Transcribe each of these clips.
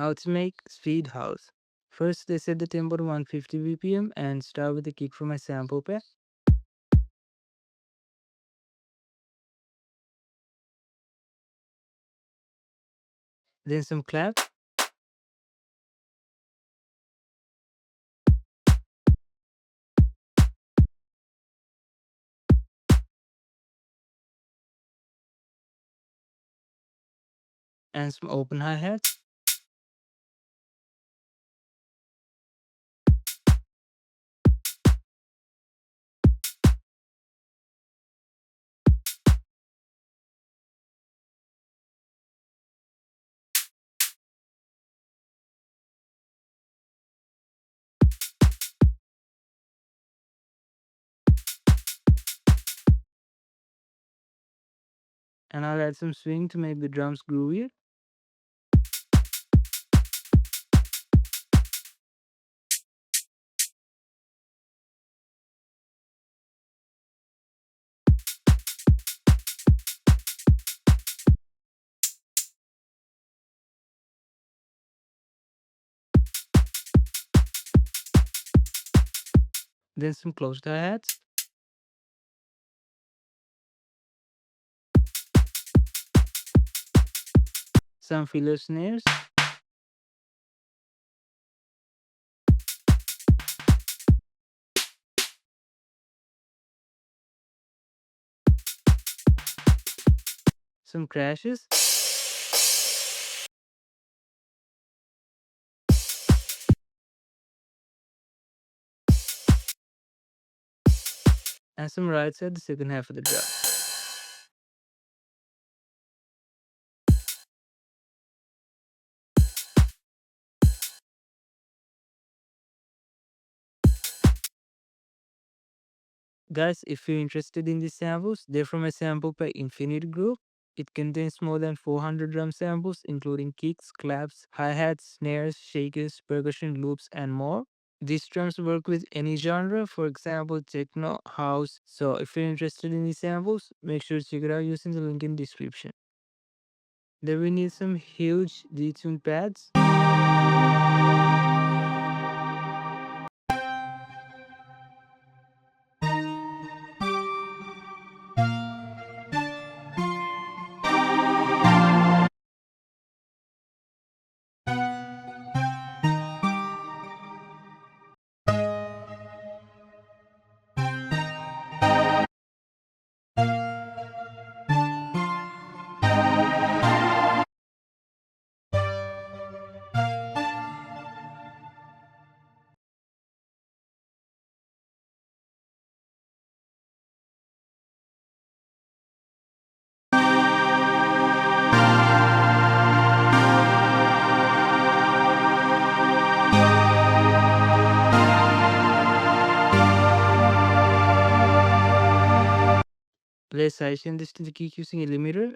How to make speed house. First, I set the tempo to 150 BPM and start with a kick from my sample pack. Then some claps. And some open hi-hats. And I'll add some swing to make the drums groovier. Then some closed hi-hats. Some filler snares. Some crashes. And some rides at the second half of the drum. Guys, if you're interested in these samples, they're from a sample pack Infinity Group. It contains more than 400 drum samples, including kicks, claps, hi-hats, snares, shakers, percussion loops, and more. These drums work with any genre, for example, techno, house. So if you're interested in these samples, make sure to check it out using the link in the description. Then we need some huge detune pads. Let's sidechain this to the kick using a limiter.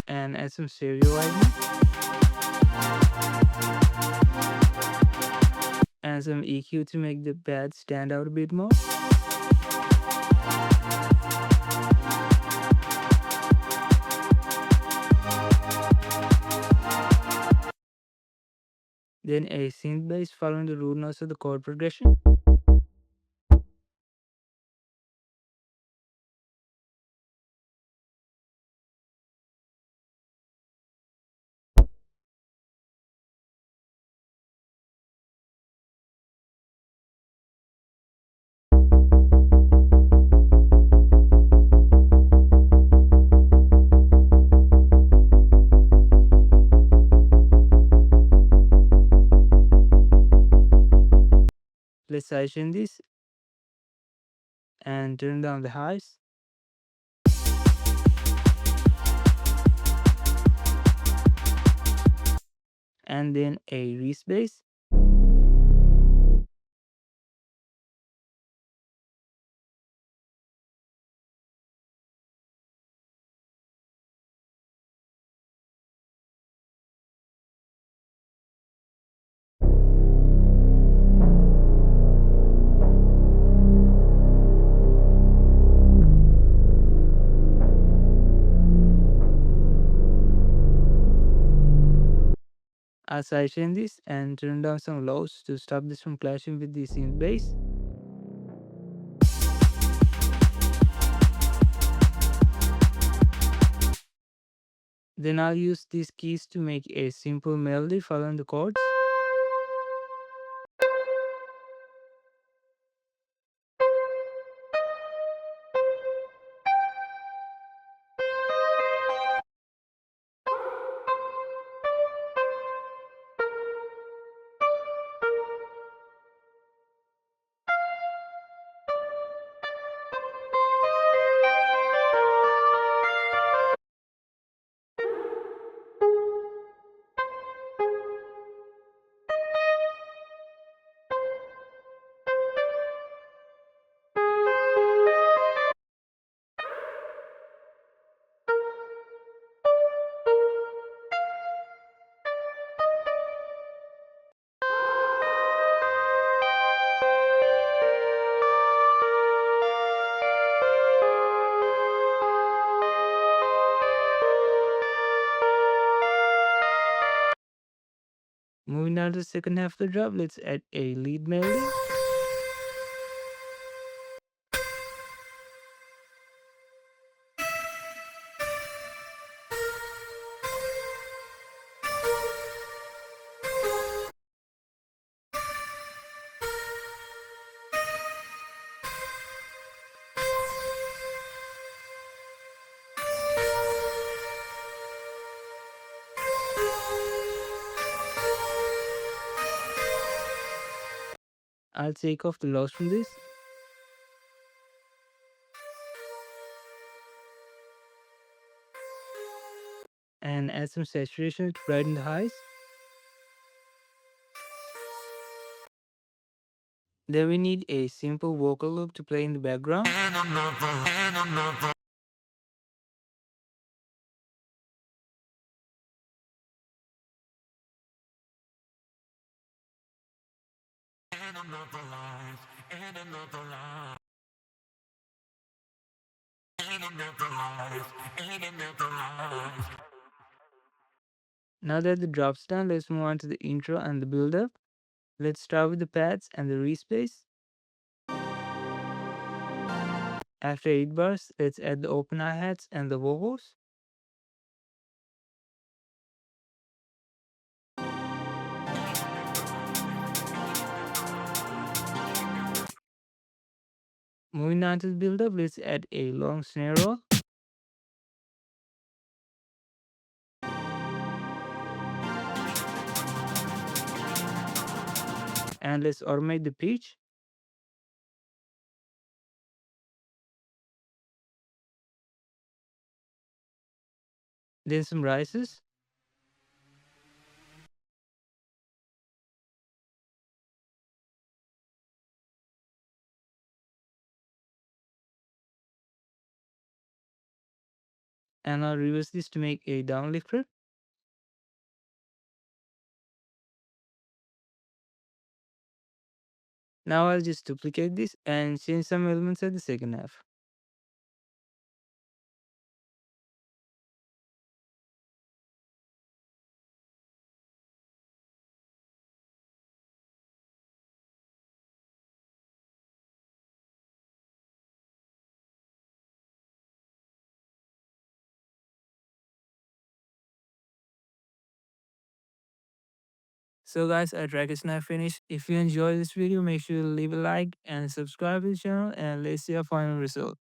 And add some stereo widening. And some EQ to make the pad stand out a bit more. Then a synth bass following the root notes of the chord progression. Let's sidechain this and turn down the highs. And then a Reese bass. I'll sidechain this and turn down some lows to stop this from clashing with the synth bass. Then I'll use these keys to make a simple melody following the chords. Moving down to the second half of the drop, let's add a lead melody. I'll take off the lows from this. And add some saturation to brighten the highs. Then we need a simple vocal loop to play in the background. Now that the drop's done, let's move on to the intro and the build-up. Let's start with the pads and the respace. After 8 bars, let's add the open hi-hats and the vocals. Moving on to the build-up, let's add a long snare roll. And let's automate the pitch. Then some rises. And I'll reverse this to make a downlifter. Now I'll just duplicate this and change some elements at the second half. So guys, our track is now finished. If you enjoyed this video, make sure to leave a like and subscribe to the channel, and let's see our final result.